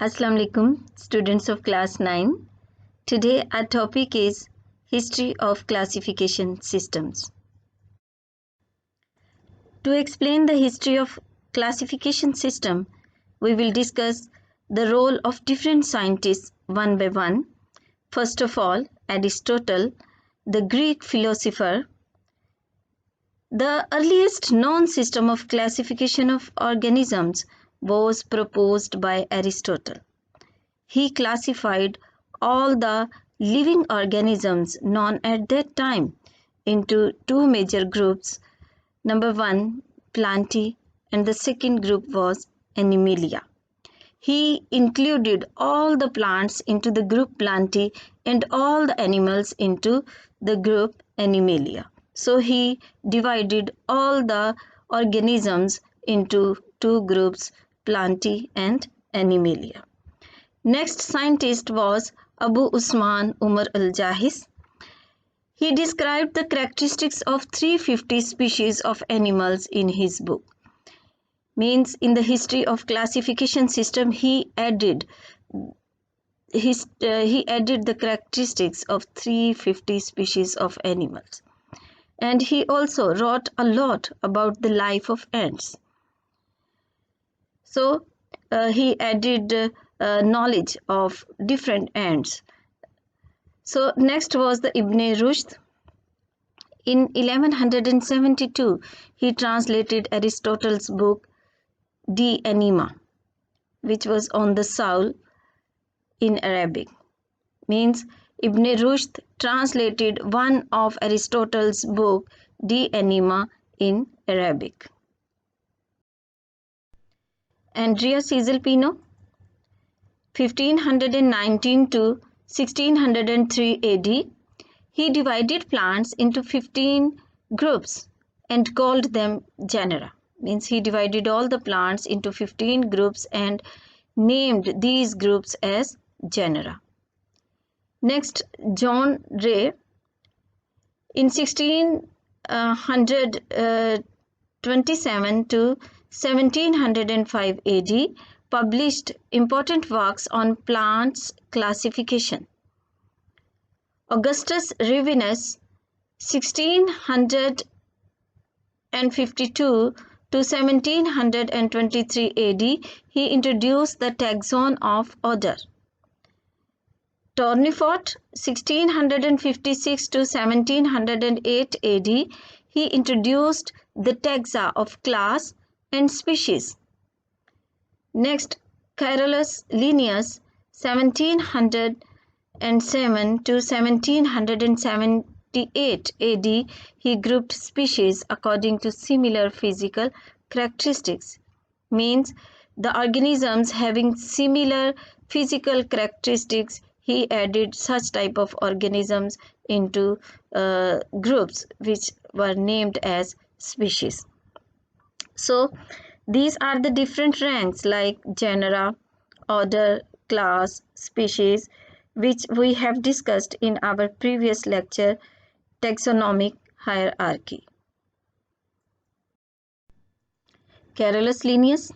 Assalamu alaikum, students of class 9. Today our topic is History of Classification Systems. To explain the history of classification system, we will discuss the role of different scientists one by one. First of all, Aristotle, the Greek philosopher. The earliest known system of classification of organisms was proposed by Aristotle. He classified all the living organisms known at that time into two major groups. Number one, Plantae, and the second group was Animalia. He included all the plants into the group Plantae and all the animals into the group Animalia. So he divided all the organisms into two groups, Plantae and Animalia. Next scientist was Abu Usman Umar al-Jahiz. He described the characteristics of 350 species of animals in his book. Means in the history of classification system, he added the characteristics of 350 species of animals. And he also wrote a lot about the life of ants. So he added knowledge of different ants. So next was the Ibn Rushd. In 1172, he translated Aristotle's book De Anima, which was on the soul in Arabic. Means Ibn Rushd translated one of Aristotle's book De Anima in Arabic. Andrea Cecil Pino, 1519 to 1603 AD, he divided plants into 15 groups and called them genera. Means he divided all the plants into 15 groups and named these groups as genera. Next, John Ray, in 1627 to 1705 AD, published important works on plants classification. Augustus Rivinus, 1652 to 1723 AD, he introduced the taxon of order. Tournefort, 1656 to 1708 AD, he introduced the taxa of class and species. Next, Carolus Linnaeus, 1707 to 1778 AD, he grouped species according to similar physical characteristics. Means the organisms having similar physical characteristics, he added such type of organisms into groups which were named as species. So these are the different ranks like genera, order, class, species, which we have discussed in our previous lecture, taxonomic hierarchy. Carolus Linnaeus.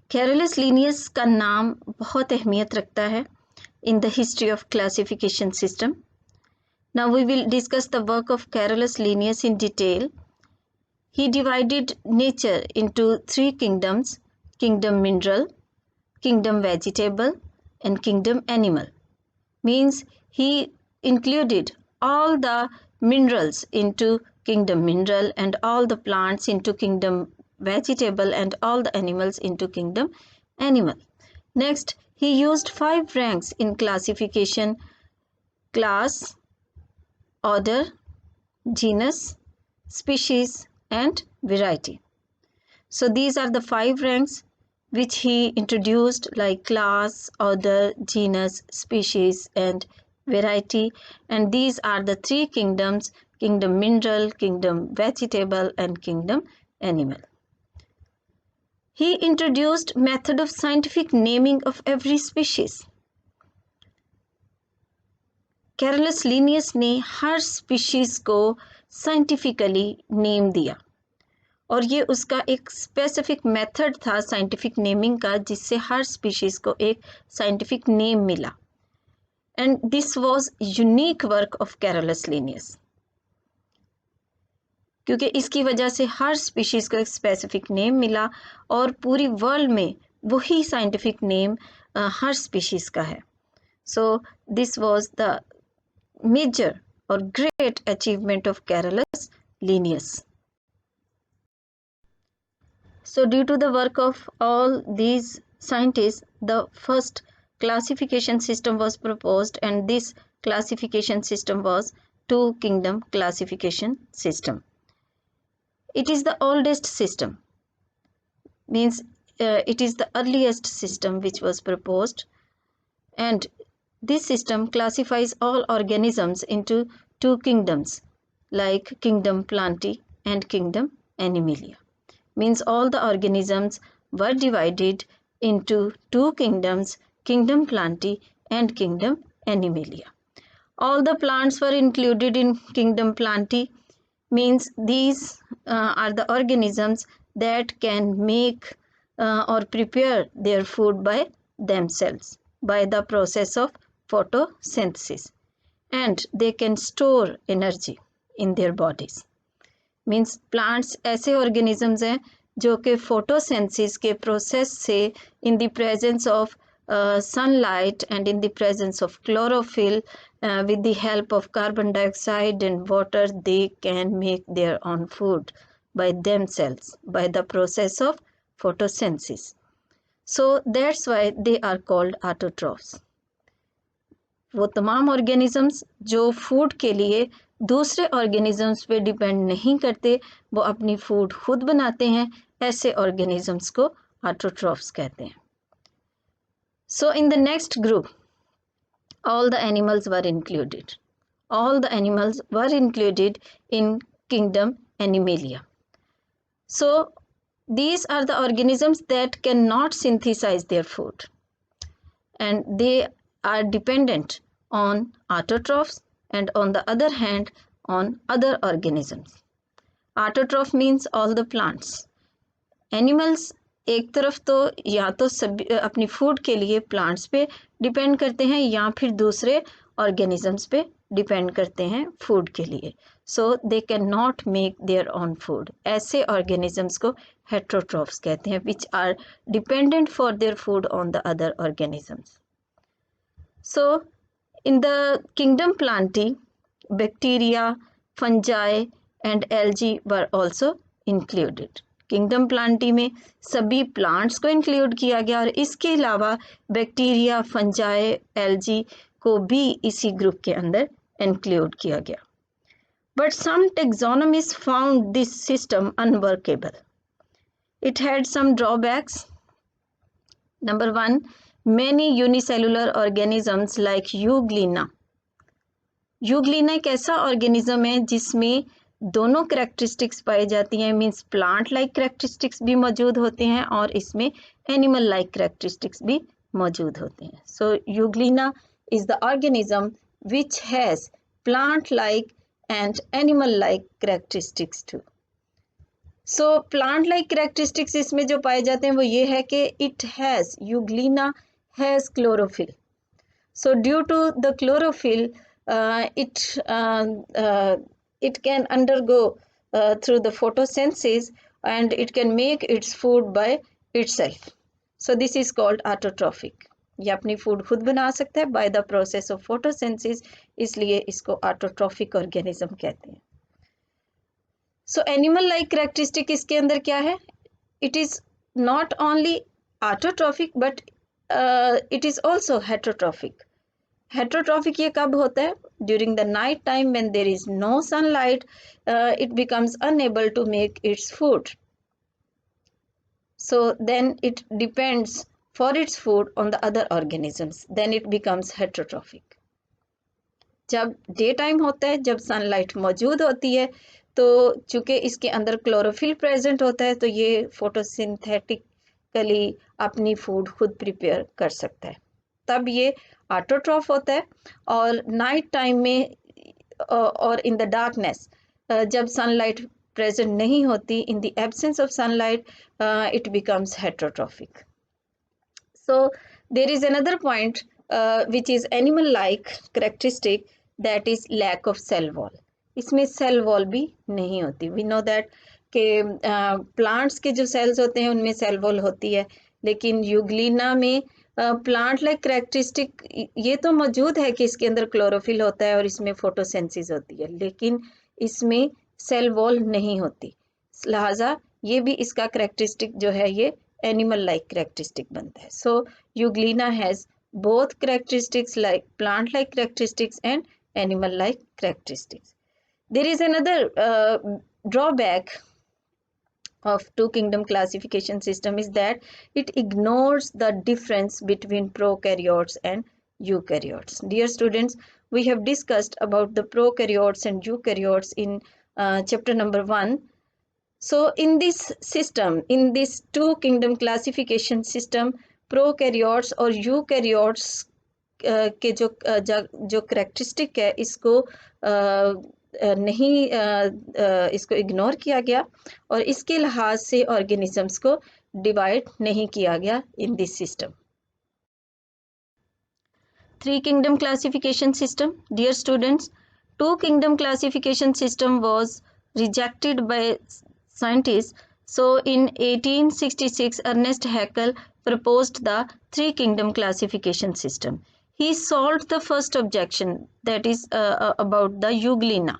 Carolus Linnaeus का नाम बहुत अहमियत रखता है in the history of classification system. Now we will discuss the work of Carolus Linnaeus in detail. He divided nature into three kingdoms: kingdom mineral, kingdom vegetable, and kingdom animal. Means he included all the minerals into kingdom mineral and all the plants into kingdom vegetable and all the animals into kingdom animal. Next, he used 5 ranks in classification: class, order, genus, species, and variety. So these are the 5 ranks which he introduced, like class, order, genus, species, and variety. And these are the 3 kingdoms: kingdom mineral, kingdom vegetable, and kingdom animal. He introduced method of scientific naming of every species. Carolus Linnaeus ने हर species को scientifically name दिया. और ये उसका एक specific method था scientific naming का, जिससे हर स्पीशीज को एक साइंटिफिक नेम मिला। And this was unique work of Carolus Linnaeus, क्योंकि इसकी वजह से हर स्पीशीज को एक स्पेसिफिक नेम मिला और पूरी वर्ल्ड में वही साइंटिफिक नेम हर स्पीशीज का है। So this was the major और great achievement of Carolus Linnaeus. So due to the work of all these scientists, the first classification system was proposed, and this classification system was two kingdom classification system. It is the oldest system, means it is the earliest system which was proposed, and this system classifies all organisms into two kingdoms like kingdom Plantae and kingdom Animalia. Means all the organisms were divided into two kingdoms, kingdom Plantae and kingdom Animalia. All the plants were included in kingdom Plantae, means these are the organisms that can make or prepare their food by themselves by the process of photosynthesis, and they can store energy in their bodies. Means plants ऐसे organisms हैं जो कि photosynthesis के process से in the presence of sunlight and in the presence of chlorophyll, with the help of carbon dioxide and water, they can make their own food by themselves by the process of photosynthesis. So that's why they are called autotrophs. वो तमाम organisms जो food के लिए दूसरे organisms पे depend नहीं करते, वो अपनी फूड खुद बनाते हैं, ऐसे ऑर्गेनिजम्स को ऑटोट्रॉफ्स कहते हैं. So in the next group, all the animals were included. All the animals were included in kingdom Animalia. So these are the organisms that cannot synthesize their food, and they are dependent on autotrophs and on the other hand on other organisms. Autotroph means all the plants. Animals एक तरफ तो या तो सभी अपनी food के लिए plants पे डिपेंड करते हैं या फिर दूसरे ऑर्गेनिजम्स पे डिपेंड करते हैं फूड के लिए. So they can not make their own food. ऐसे ऑर्गेनिजम्स को हेट्रोट्रॉफ्स कहते हैं, which are dependent for their food on the other organisms. So in the kingdom Plantae, bacteria, fungi and algae were also included. Kingdom Plantae में सभी plants को include किया गया और इसके अलावा बैक्टीरिया, फंजाई, एल्जी को भी इसी ग्रुप के अंदर इंक्लूड किया गया. But some taxonomists found this system unworkable. It had some drawbacks. Number 1, many unicellular organisms like Euglena. Euglena एक ऐसा ऑर्गेनिज्म है जिसमें दोनों करेक्टरिस्टिक्स पाई जाती हैं, मीन्स प्लांट लाइक करेक्टरिस्टिक्स भी मौजूद होते हैं और इसमें एनिमल लाइक करेक्टरिस्टिक्स भी मौजूद होते हैं. So Euglena is the organism which has plant like and animal like characteristics too. So plant like characteristics इसमें जो पाए जाते हैं वो ये है कि it has, Euglena has chlorophyll. So due to the chlorophyll, it can undergo through the photosynthesis and it can make its food by itself. So this is called autotrophic. ये अपनी फूड खुद बना सकता है by the process of photosynthesis, इसलिए इसको autotrophic organism कहते हैं. So animal like characteristic इसके अंदर क्या है? It is not only autotrophic but it is also heterotrophic. Heterotrophic ये कब होता है? During the night time when there is no sunlight, it becomes unable to make its food. So then it depends for its food on the other organisms. Then it becomes heterotrophic. जब day time होता है, जब sunlight मौजूद होती है, तो चूँकि इसके अंदर क्लोरोफिल प्रेजेंट होता है तो ये फोटोसिंथेटिकली अपनी फूड खुद प्रिपेयर कर सकता है, तब ये ऑटोट्रॉफ होता है. और नाइट टाइम में और इन द डार्कनेस, जब सनलाइट present नहीं होती, in the absence of sunlight, it becomes heterotrophic. So there is another point which is animal-like characteristic, that is lack of cell wall. इसमें cell wall भी नहीं होती. We know that कि plants के जो cells होते हैं उनमें cell wall होती है, लेकिन यूग्लिना में प्लांट लाइक कैरेक्टरिस्टिक ये तो मौजूद है कि इसके अंदर क्लोरोफिल होता है और इसमें फोटोसिंथेसिस होती है, लेकिन इसमें सेल वॉल नहीं होती, लिहाजा ये भी इसका कैरेक्टरिस्टिक जो है ये एनिमल लाइक कैरेक्टरिस्टिक बनता है. So Euglena has both characteristics like plant like characteristics and animal like characteristics. There is another drawback of two kingdom classification system is that it ignores the difference between prokaryotes and eukaryotes. Dear students, we have discussed about the prokaryotes and eukaryotes in chapter number 1. So in this system, in this two kingdom classification system, prokaryotes और eukaryotes के जो characteristic है इसको नहीं इसको ignore किया गया और इसके लिहाज से ऑर्गेनिजम्स को डिवाइड नहीं किया गया in this system. Three kingdom classification system. Dear students, two kingdom classification system was rejected by scientist. So in 1866, Ernest Haeckel proposed the three kingdom classification system. He solved the first objection, that is about the Euglena,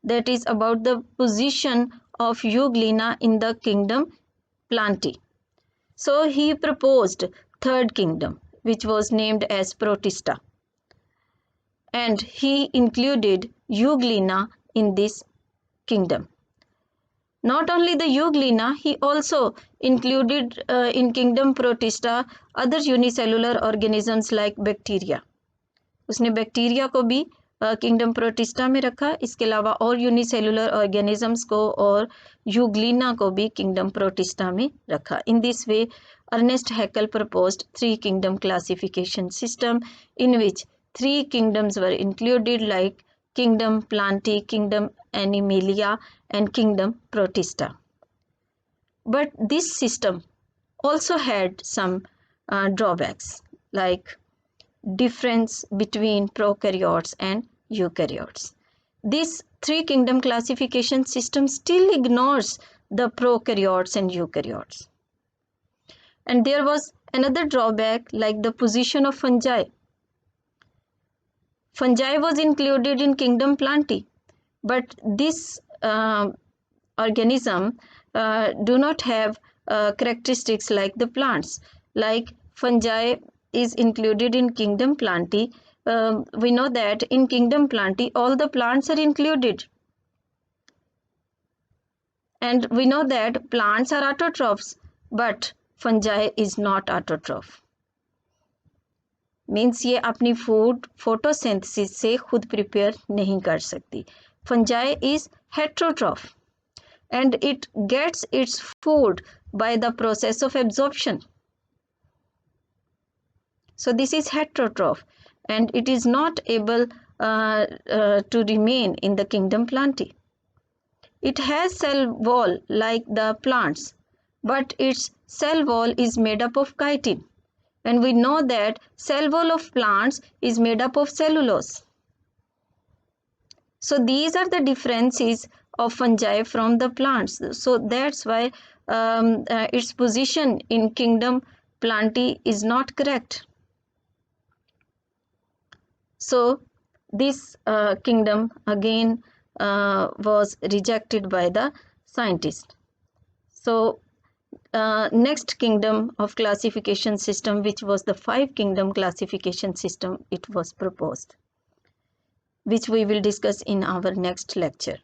that is about the position of Euglena in the kingdom Plantae. So he proposed third kingdom, which was named as Protista, and he included Euglena in this kingdom. Not only the Euglena, he also included in kingdom Protista other unicellular organisms like bacteria. उसने bacteria को भी kingdom Protista में रखा, इसके अलावा और unicellular organisms को और यूग्लिना को भी किंगडम प्रोटिस्टा में रखा. In this way Ernst Haeckel proposed three kingdom classification system in which three kingdoms were included like kingdom Plantae, kingdom Animalia and kingdom Protista. But this system also had some drawbacks like difference between prokaryotes and eukaryotes. This three kingdom classification system still ignores the prokaryotes and eukaryotes. And there was another drawback like the position of fungi. Fungi was included in kingdom Plantae, but this organism do not have characteristics like the plants. Like fungi is included in kingdom Plantae. We know that in kingdom Plantae all the plants are included, and we know that plants are autotrophs, but fungi is not autotroph. Means ये अपनी food photosynthesis से खुद prepare नहीं कर सकती. Fungi is heterotroph and it gets its food by the process of absorption. So this is heterotroph and it is not able to remain in the kingdom Plantae. It has cell wall like the plants, but its cell wall is made up of chitin. And we know that cell wall of plants is made up of cellulose. So these are the differences of fungi from the plants. So that's why its position in kingdom Plantae is not correct. So this kingdom again was rejected by the scientist. So next kingdom of classification system, which was the 5 kingdom classification system, it was proposed, which we will discuss in our next lecture.